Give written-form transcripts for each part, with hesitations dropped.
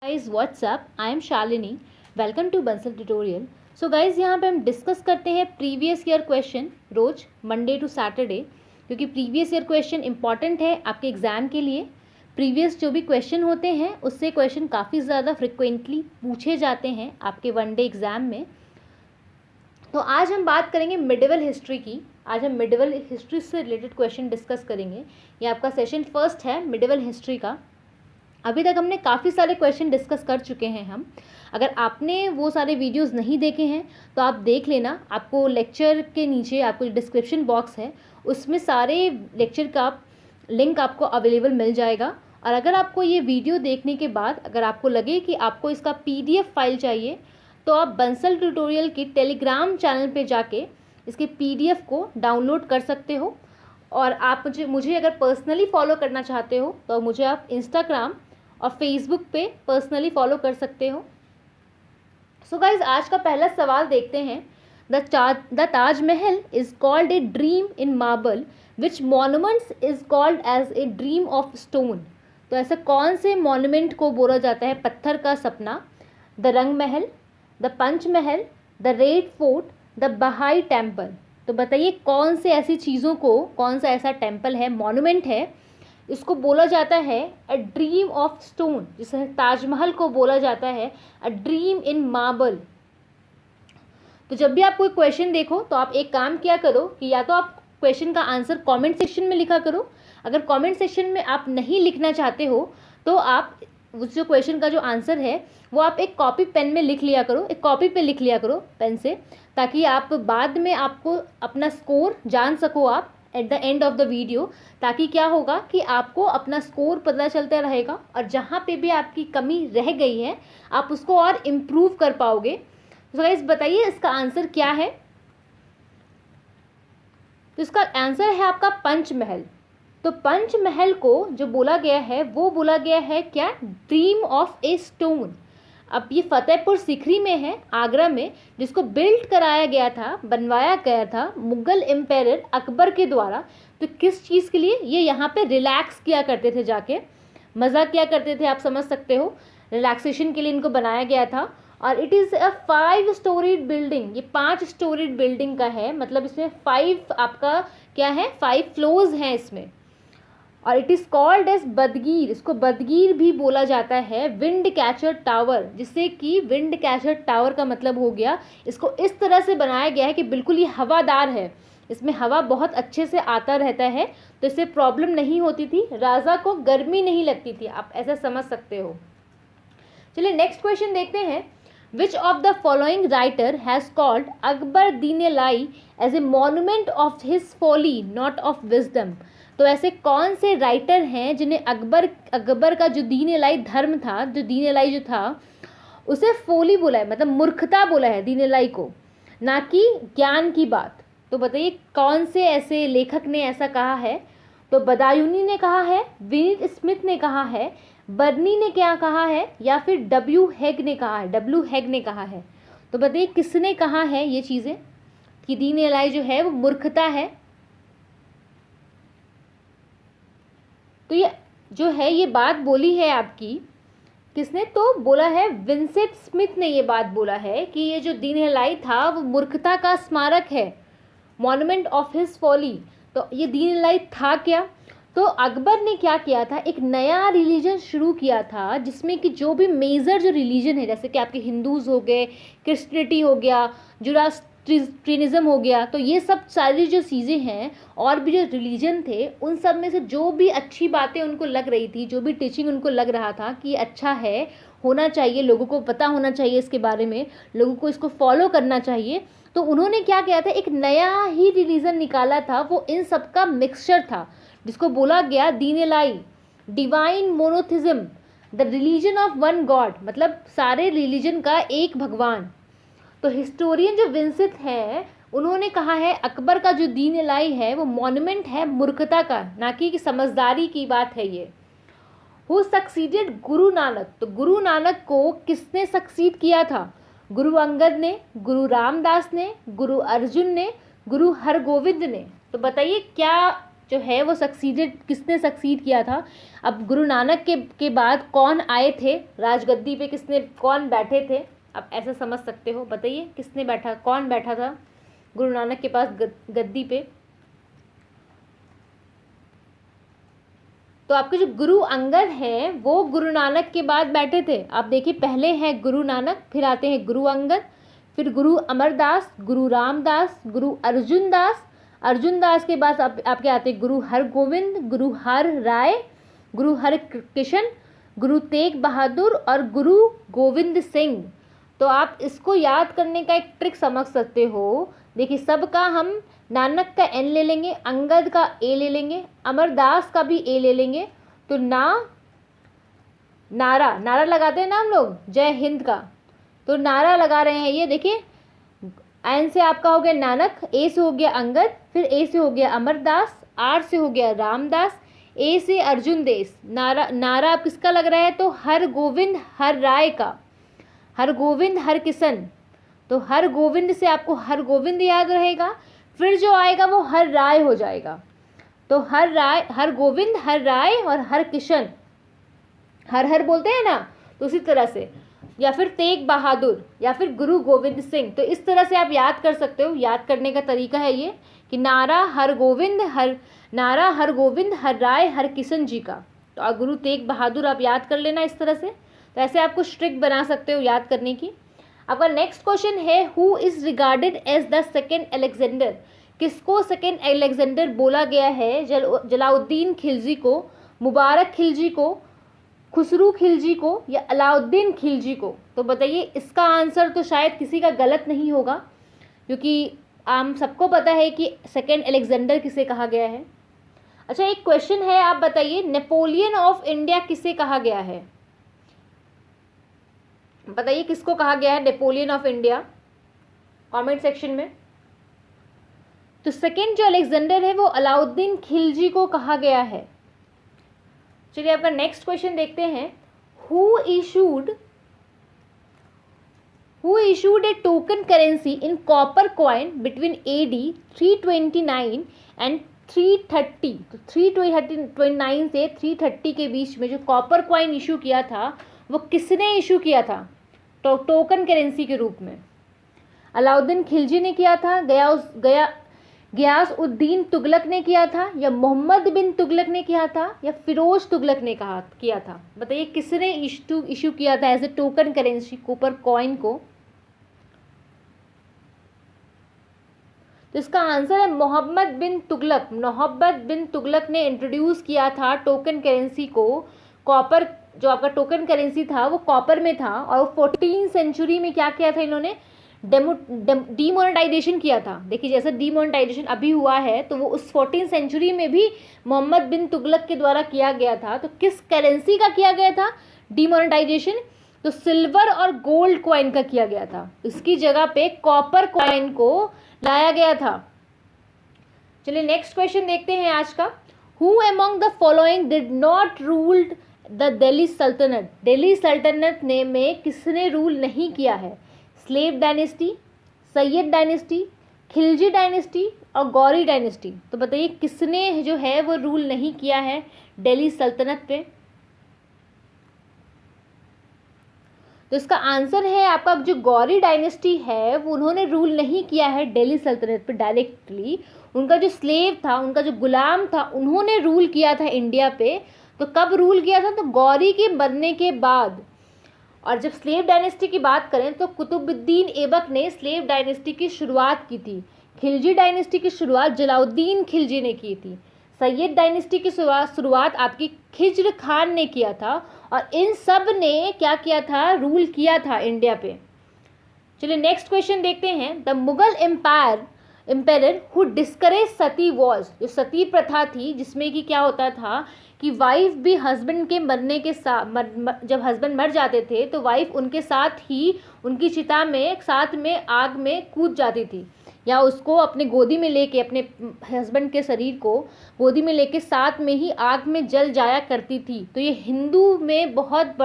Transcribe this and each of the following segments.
Guys what's up, I am Shalini. Welcome to Bansal tutorial. So guys यहाँ पे हम डिस्कस करते हैं प्रीवियस ईयर क्वेश्चन रोज मंडे टू सैटरडे, क्योंकि प्रीवियस ईयर क्वेश्चन इंपॉर्टेंट है आपके एग्जाम के लिए। प्रीवियस जो भी क्वेश्चन होते हैं उससे क्वेश्चन काफ़ी ज़्यादा फ्रिक्वेंटली पूछे जाते हैं आपके वन डे एग्जाम में। तो आज हम बात करेंगे मिडिवल हिस्ट्री की। आज हम मिडिवल हिस्ट्री से रिलेटेड क्वेश्चन डिस्कस करेंगे। ये आपका सेशन फर्स्ट है मिडिवल हिस्ट्री का। अभी तक हमने काफ़ी सारे क्वेश्चन डिस्कस कर चुके हैं हम। अगर आपने वो सारे वीडियोस नहीं देखे हैं तो आप देख लेना। आपको लेक्चर के नीचे आपको डिस्क्रिप्शन बॉक्स है, उसमें सारे लेक्चर का लिंक आपको अवेलेबल मिल जाएगा। और अगर आपको ये वीडियो देखने के बाद अगर आपको लगे कि आपको इसका PDF फाइल चाहिए तो आप बंसल ट्यूटोरियल की टेलीग्राम चैनल पे जाके इसके PDF को डाउनलोड कर सकते हो। और आप मुझे अगर पर्सनली फॉलो करना चाहते हो तो मुझे आप इंस्टाग्राम और फेसबुक पे पर्सनली फॉलो कर सकते हो। सो गाइज आज का पहला सवाल देखते हैं। The Taj Mahal is called a dream in marble, which monuments is called as a dream of stone. तो ऐसा कौन से मॉन्यूमेंट को बोला जाता है पत्थर का सपना? द रंग महल, the punch Mahal, the red fort, the बहाई टेम्पल। तो बताइए कौन से ऐसी चीज़ों को, कौन सा ऐसा टेम्पल है, मॉन्यूमेंट है, इसको बोला जाता है अ ड्रीम ऑफ स्टोन। जिसे ताजमहल को बोला जाता है अ ड्रीम इन मार्बल। तो जब भी आप कोई क्वेश्चन देखो तो आप एक काम किया करो कि या तो आप क्वेश्चन का आंसर कमेंट सेक्शन में लिखा करो। अगर कमेंट सेक्शन में आप नहीं लिखना चाहते हो तो आप उस जो क्वेश्चन का जो आंसर है वो आप एक कॉपी पेन में लिख लिया करो, एक कॉपी पे लिख लिया करो पेन से, ताकि आप बाद में आपको अपना स्कोर जान सको आप at the end of the video. ताकि क्या होगा कि आपको अपना स्कोर पता चलता रहेगा और जहाँ पे भी आपकी कमी रह गई है आप उसको और इम्प्रूव कर पाओगे। तो गाइस बताइए इसका आंसर क्या है? तो इसका आंसर है आपका पंचमहल। तो पंचमहल को जो बोला गया है वो बोला गया है क्या? Dream of a stone. अब ये फतेहपुर सीकरी में है, आगरा में, जिसको बिल्ड कराया गया था, बनवाया गया था मुगल एम्पायर अकबर के द्वारा। तो किस चीज़ के लिए? ये यहाँ पे रिलैक्स किया करते थे, जाके मज़ा किया करते थे, आप समझ सकते हो। रिलैक्सेशन के लिए इनको बनाया गया था। और it is a 5 storeyed building. ये 5 स्टोरीड बिल्डिंग का है, मतलब इसमें 5 आपका क्या है, 5 फ्लोर्स हैं इसमें। और इट इज़ कॉल्ड एज बदगीर। इसको बदगीर भी बोला जाता है, विंड कैचर टावर। जिससे कि विंड कैचर टावर का मतलब हो गया, इसको इस तरह से बनाया गया है कि बिल्कुल ये हवादार है, इसमें हवा बहुत अच्छे से आता रहता है, तो इससे प्रॉब्लम नहीं होती थी, राजा को गर्मी नहीं लगती थी, आप ऐसा समझ सकते हो। चलिए नेक्स्ट क्वेश्चन देखते हैं। Which of the following writer has called Akbar Din-i-Ilahi as a monument of his folly not of wisdom. तो ऐसे कौन से राइटर हैं जिन्हें अकबर का जो दीन-ए-लाई धर्म था, जो दीन-ए-लाई जो था, उसे फोली बोला है, मतलब मूर्खता बोला है दीन-ए-लाई को, ना कि ज्ञान की बात। तो बताइए कौन से ऐसे लेखक ने ऐसा कहा है? तो बदायूनी ने कहा है, विनीत स्मिथ ने कहा है, बर्नी ने क्या कहा है, या फिर डब्ल्यू हेग ने कहा है? डब्ल्यू हेग ने कहा है। तो बताइए किसने कहा है ये चीज़ें कि दीन-ए-लाई जो है वो मूर्खता है? तो ये जो है ये बात बोली है आपकी किसने? तो बोला है विंसेंट स्मिथ ने ये बात बोला है कि ये जो दीन-ए-लाई था वो मूर्खता का स्मारक है, मॉन्यूमेंट ऑफ हिज फॉली। तो ये दीन-ए-लाई था क्या? तो अकबर ने क्या किया था, एक नया रिलीजन शुरू किया था, जिसमें कि जो भी मेजर जो रिलीजन है, जैसे कि आपके हिंदूज़ हो गए, क्रिश्चियनिटी हो गया, जुरास्ट्रियनिज्म हो गया, तो ये सब सारी जो चीज़ें हैं और भी जो रिलीजन थे, उन सब में से जो भी अच्छी बातें उनको लग रही थी, जो भी टीचिंग उनको लग रहा था कि ये अच्छा है, होना चाहिए, लोगों को पता होना चाहिए इसके बारे में, लोगों को इसको फॉलो करना चाहिए, तो उन्होंने क्या किया था, एक नया ही रिलीजन निकाला था। वो इन सब का मिक्सचर था, जिसको बोला गया Din-i-Ilahi, divine monotheism, the religion of one God, मतलब सारे रिलीजन का एक भगवान। तो हिस्टोरियन जो विंसेंट है उन्होंने कहा है अकबर का जो दीन-ए-लाई है वो मॉन्यूमेंट है मूर्खता का, ना कि समझदारी की बात है ये। Who succeeded Guru Nanak. तो गुरु नानक को किसने सक्सीड किया था? गुरु अंगद ने, गुरु रामदास ने, गुरु अर्जुन ने, गुरु हरगोविंद ने। तो बताइए क्या जो है वो किसने सक्सीड किया था। अब गुरु नानक के बाद कौन आए थे राजगद्दी पे, कौन बैठे थे, आप ऐसा समझ सकते हो। बताइए किसने बैठा, कौन बैठा था गुरु नानक के पास गद्दी पे। तो आपके जो गुरु अंगद हैं वो गुरु नानक के बाद बैठे थे। आप देखिए पहले हैं गुरु नानक, फिर आते हैं गुरु अंगद, फिर गुरु अमरदास, गुरु रामदास, गुरु अर्जुन दास। अर्जुन दास के बाद आपके आते हैं गुरु हरगोविंद, गुरु हर राय, गुरु हर किशन, गुरु तेग बहादुर और गुरु गोविंद सिंह। तो आप इसको याद करने का एक ट्रिक समझ सकते हो। देखिए सबका हम नानक का एन ले लेंगे, अंगद का ए ले लेंगे, अमरदास का भी ए ले लेंगे। तो नारा लगाते हैं ना हम लोग जय हिंद का, तो नारा लगा रहे हैं। ये देखिए एन से आपका हो गया नानक, ए से हो गया अंगद, फिर ए से हो गया अमरदास, आर से हो गया रामदास, ए से अर्जुन देस। नारा आप किसका लग रहा है, तो हर गोविंद हर राय का, हर गोविंद हर किशन। तो हर गोविंद से आपको हर गोविंद याद रहेगा, फिर जो आएगा वो हर राय हो जाएगा। तो हर गोविंद हर राय और हर किशन, हर बोलते हैं ना, तो उसी तरह से, या फिर तेग बहादुर या फिर गुरु गोविंद सिंह। तो इस तरह से आप याद कर सकते हो। याद करने का तरीका है ये कि नारा हर गोविंद हर राय हर किशन जी का। तो गुरु तेग बहादुर आप याद कर लेना इस तरह से। तो ऐसे आपको स्ट्रिक बना सकते हो याद करने की। आपका नेक्स्ट क्वेश्चन है, who is regarded as the second Alexander. किसको सेकेंड अलेक्जेंडर बोला गया है, जलाउद्दीन खिलजी को, मुबारक खिलजी को, खुसरू खिलजी को या अलाउद्दीन खिलजी को। तो बताइए इसका आंसर तो शायद किसी का गलत नहीं होगा, क्योंकि आम सबको पता है कि सेकेंड अलेक्जेंडर किसे कहा गया है। अच्छा एक क्वेश्चन है, आप बताइए नेपोलियन ऑफ इंडिया किसे कहा गया है। बताइए किसको कहा गया है Napoleon of India, comment section में। तो सेकेंड जो अलेक्जेंडर है वो अलाउद्दीन खिलजी को कहा गया है। चलिए आपका नेक्स्ट क्वेश्चन देखते हैं, who issued A token currency in copper coin between AD 329 and 330। तो 329 से 330 के बीच में जो कॉपर कॉइन इशू किया था वो किसने इशू किया था, तो टोकन करेंसी के रूप में। अलाउद्दीन खिलजी ने किया था, गयास उद्दीन तुगलक ने किया था, या मोहम्मद बिन तुगलक ने किया था, या फिरोज तुगलक ने किया था। बताइए किसने इशू किया था as a token currency copper coin को। तो इसका आंसर है मोहम्मद बिन तुगलक ने इंट्रोड्यूस किया था टोकन करेंसी को। कॉपर जो आपका टोकन करेंसी था वो कॉपर में था, और 14वीं सेंचुरी में क्या किया था इन्होंने, डीमोनेटाइजेशन किया था। देखिए जैसे डीमोनेटाइजेशन अभी हुआ है तो वो उस 14वीं सेंचुरी में भी मोहम्मद बिन तुगलक के द्वारा किया गया था। तो किस करेंसी का किया गया था डीमोनेटाइजेशन, तो सिल्वर और गोल्ड कॉइन का किया गया था। इसकी जगह पे कॉपर कॉइन को लाया गया था। चलिए नेक्स्ट क्वेश्चन देखते हैं आज का, who among the following did not ruled the Delhi सल्तनत। दिल्ली सल्तनत ने में किसने रूल नहीं किया है, slave dynasty, Syed dynasty, Khilji dynasty और गौरी डायनेस्टी। तो बताइए किसने जो है वो रूल नहीं किया है दिल्ली सल्तनत पे। तो इसका आंसर है आपका जो गौरी डायनेस्टी है वो उन्होंने रूल नहीं किया है दिल्ली सल्तनत पे डायरेक्टली। उनका जो स्लेव था, उनका जो गुलाम था, उन्होंने रूल किया था इंडिया पे। तो कब रूल किया था, तो गौरी के मरने के बाद। और जब स्लेव डायनेस्टी की बात करें तो कुतुबुद्दीन ऐबक ने स्लेव डायनेस्टी की शुरुआत की थी। खिलजी डायनेस्टी की शुरुआत जलाउद्दीन खिलजी ने की थी। सैयद डायनेस्टी की शुरुआत आपकी खिज्र खान ने किया था। और इन सब ने क्या किया था, रूल किया था इंडिया पे। चलिए नेक्स्ट क्वेश्चन देखते हैं, the Mughal empire who discourage sati was. जो सती प्रथा थी जिसमें कि क्या होता था कि वाइफ भी हस्बैंड के मरने के साथ, जब हस्बैंड मर जाते थे तो वाइफ उनके साथ ही उनकी चिता में साथ में आग में कूद जाती थी, या उसको अपने गोदी में लेके, अपने हस्बैंड के शरीर को गोदी में लेके साथ में ही आग में जल जाया करती थी। तो ये हिंदू में बहुत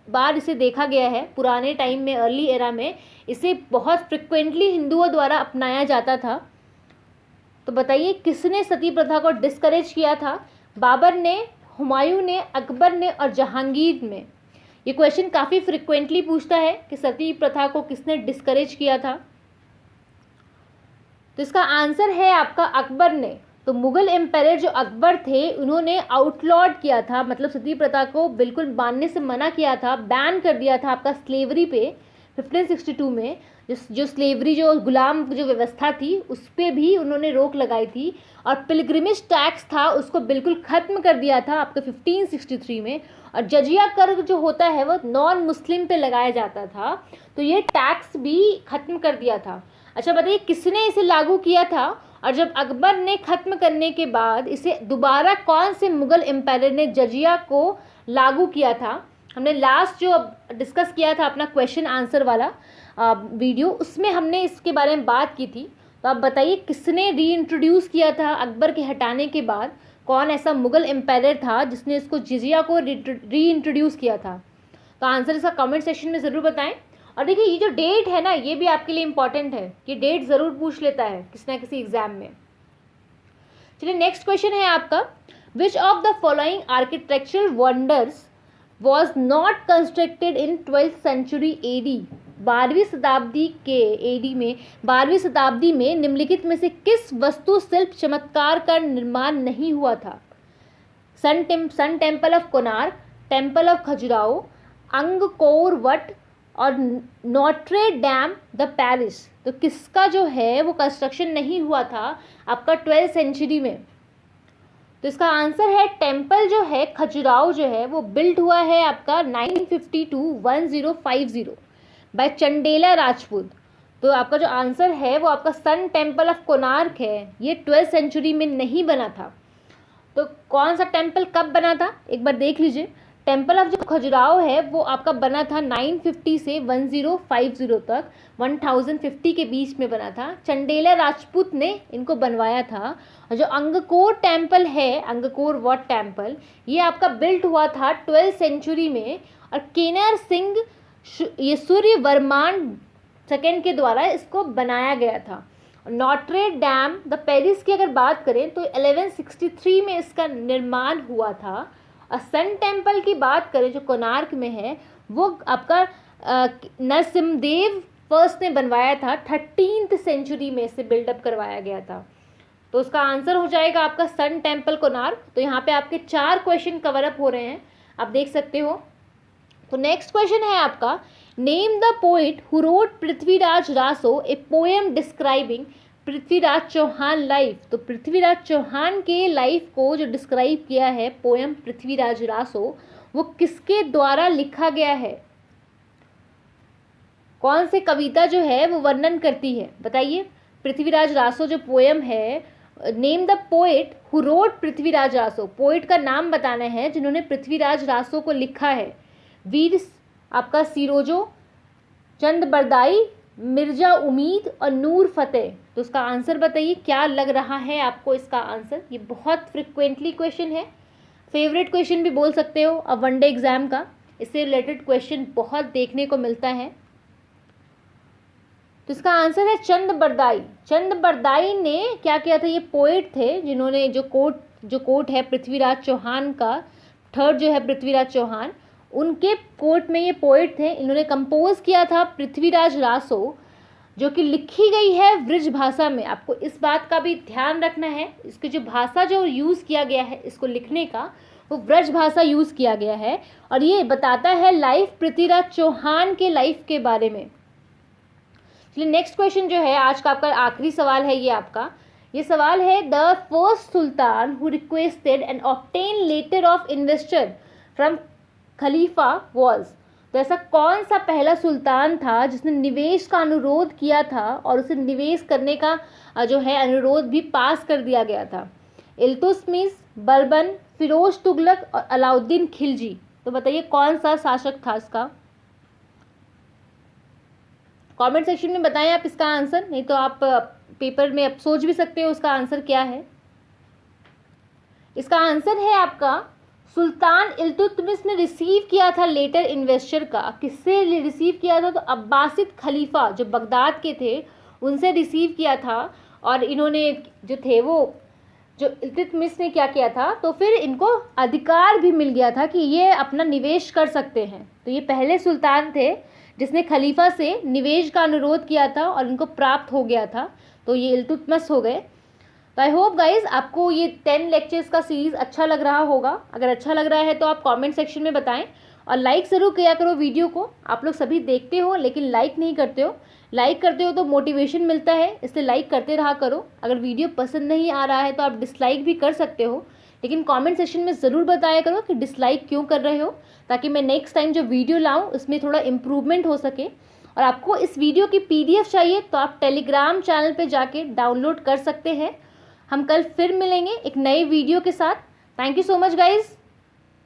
बार इसे देखा गया है। पुराने टाइम में, अर्ली एरा में इसे बहुत फ्रिक्वेंटली हिंदुओं द्वारा अपनाया जाता था। तो बताइए किसने सती प्रथा को डिस्करेज किया था? बाबर ने, हुमायूं ने, अकबर ने और जहांगीर ने। ये क्वेश्चन काफ़ी फ्रिक्वेंटली पूछता है कि सती प्रथा को किसने डिस्करेज किया था। तो इसका आंसर है आपका अकबर ने। तो मुगल एम्पायर जो अकबर थे उन्होंने आउटलॉड किया था, मतलब सती प्रथा को बिल्कुल मानने से मना किया था, बैन कर दिया था आपका स्लेवरी पे 1562 में। जो स्लेवरी, जो गुलाम जो व्यवस्था थी उस पर भी उन्होंने रोक लगाई थी। और पिलग्रिमेज टैक्स था उसको बिल्कुल ख़त्म कर दिया था आपका 1563 में। और जजिया कर जो होता है वो नॉन मुस्लिम पे लगाया जाता था, तो ये टैक्स भी ख़त्म कर दिया था। अच्छा बताइए किसने इसे लागू किया था? और जब अकबर ने ख़त्म करने के बाद इसे दोबारा कौन से मुग़ल एम्पायर ने जजिया को लागू किया था? हमने लास्ट जो डिस्कस किया था अपना क्वेश्चन आंसर वाला वीडियो, उसमें हमने इसके बारे में बात की थी। तो आप बताइए किसने रीइंट्रोड्यूस किया था अकबर के हटाने के बाद? कौन ऐसा मुग़ल एम्पायर था जिसने इसको जजिया को रीइंट्रोड्यूस किया था? तो आंसर इसका कमेंट सेक्शन में ज़रूर बताएं। और देखिए ये जो डेट है ना, ये भी आपके लिए इंपॉर्टेंट है, कि डेट ज़रूर पूछ लेता है किसी ना किसी एग्जाम में। चलिए नेक्स्ट क्वेश्चन है आपका, which of the following architectural wonders was not constructed in 12th century AD? 12वीं शताब्दी के एडी में, 12वीं शताब्दी में निम्नलिखित में से किस वस्तु शिल्प चमत्कार का निर्माण नहीं हुआ था? Sun temple of Konark, temple of Khajuraho, Angkor Wat और नोट्रे डैम द पेरिस। तो किसका जो है वो कंस्ट्रक्शन नहीं हुआ था आपका 12th सेंचुरी में? तो इसका आंसर है टेम्पल जो है खजुराहो जो है वो बिल्ड हुआ है आपका 952-1050 बाय चंडेला राजपूत। तो आपका जो आंसर है वो आपका सन टेम्पल ऑफ कोणार्क है, ये 12th सेंचुरी में नहीं बना था। तो कौन सा टेम्पल कब बना था एक बार देख लीजिए। टेम्पल ऑफ जो खजुराहो है वो आपका बना था 950 से 1050 तक, 1050 के बीच में बना था। चंडेला राजपूत ने इनको बनवाया था। और जो अंगकोर टेम्पल है, अंगकोर वॉट टेम्पल, ये आपका बिल्ट हुआ था 12th सेंचुरी में। और केनर सिंह ये सूर्य वर्मान सेकेंड के द्वारा इसको बनाया गया था। नोट्रे डैम द पेरिस की अगर बात करें तो 1163 में इसका निर्माण हुआ था। और सन टेम्पल की बात करें जो कोणार्क में है वो आपका नरसिम्हदेव फर्स्ट ने बनवाया था, 13th सेंचुरी में इसे बिल्डअप करवाया गया था। तो उसका आंसर हो जाएगा आपका सन टेम्पल कोणार्क। तो यहाँ पे आपके 4 क्वेश्चन कवर अप हो रहे हैं, आप देख सकते हो। तो नेक्स्ट क्वेश्चन है आपका, name the poet who wrote Prithviraj Raso a poem describing Prithviraj Chauhan life. तो पृथ्वीराज चौहान के लाइफ को जो डिस्क्राइब किया है पोएम पृथ्वीराज रासो, वो किसके द्वारा लिखा गया है? कौन से कविता जो है वो वर्णन करती है? बताइए। पृथ्वीराज रासो जो पोएम है, name the poet who wrote Prithviraj Raso, poet का नाम बताना है जिन्होंने पृथ्वीराज रासो को लिखा है। वीर आपका सिरोजो, चंद बरदाई, मिर्जा उमीद और नूर फतेह। तो उसका आंसर बताइए, क्या लग रहा है आपको इसका आंसर? ये बहुत फ्रिक्वेंटली क्वेश्चन है, फेवरेट क्वेश्चन भी बोल सकते हो अब वनडे एग्जाम का, इससे रिलेटेड क्वेश्चन बहुत देखने को मिलता है। तो इसका आंसर है चंद बरदाई। चंद बरदाई ने क्या किया था? ये पोएट थे जिन्होंने जो कोट है पृथ्वीराज चौहान का, थर्ड जो है पृथ्वीराज चौहान, उनके कोर्ट में ये पोएट थे। इन्होंने कंपोज किया था पृथ्वीराज रासो, जो कि लिखी गई है ब्रज भाषा में। आपको इस बात का भी ध्यान रखना है, इसकी जो भाषा जो यूज़ किया गया है इसको लिखने का, वो ब्रज भाषा यूज़ किया गया है। और ये बताता है लाइफ पृथ्वीराज चौहान के लाइफ के बारे में। चलिए नेक्स्ट क्वेश्चन जो है आज का आपका आखिरी सवाल है ये सवाल है, the first sultan who requested and obtain letter of investor from khalifa was. तो ऐसा कौन सा पहला सुल्तान था जिसने निवेश का अनुरोध किया था और उसे निवेश करने का जो है अनुरोध भी पास कर दिया गया था? इल्तुतमिश, बर्बन, फिरोज तुगलक और अलाउद्दीन खिलजी। तो बताइए कौन सा शासक था इसका? कमेंट सेक्शन में बताएं आप इसका आंसर, नहीं तो आप पेपर में आप सोच भी सकते हो उसका आंसर क्या है। इसका आंसर है आपका सुल्तान इल्तुतमिश ने रिसीव किया था लेटर इन्वेस्टर का। किससे रिसीव किया था? तो अब्बासिद खलीफा जो बगदाद के थे उनसे रिसीव किया था। और इन्होंने जो थे वो जो इल्तुतमिश ने क्या किया था, तो फिर इनको अधिकार भी मिल गया था कि ये अपना निवेश कर सकते हैं। तो ये पहले सुल्तान थे जिसने खलीफा से निवेश का अनुरोध किया था और इनको प्राप्त हो गया था, तो ये इल्तुतमिश हो गए। तो आई होप गाइज आपको ये 10 लेक्चर्स का सीरीज़ अच्छा लग रहा होगा। अगर अच्छा लग रहा है तो आप कमेंट सेक्शन में बताएं और लाइक ज़रूर किया करो वीडियो को। आप लोग सभी देखते हो लेकिन लाइक नहीं करते हो। लाइक करते हो तो मोटिवेशन मिलता है, इसलिए लाइक करते रहा करो। अगर वीडियो पसंद नहीं आ रहा है तो आप डिसलाइक भी कर सकते हो, लेकिन कमेंट सेक्शन में ज़रूर बताया करो कि डिसलाइक क्यों कर रहे हो, ताकि मैं नेक्स्ट टाइम जो वीडियो लाऊँ उसमें थोड़ा इम्प्रूवमेंट हो सके। और आपको इस वीडियो की PDF चाहिए तो आप टेलीग्राम चैनल पर जाके डाउनलोड कर सकते हैं। हम कल फिर मिलेंगे एक नए वीडियो के साथ। Thank you so much guys.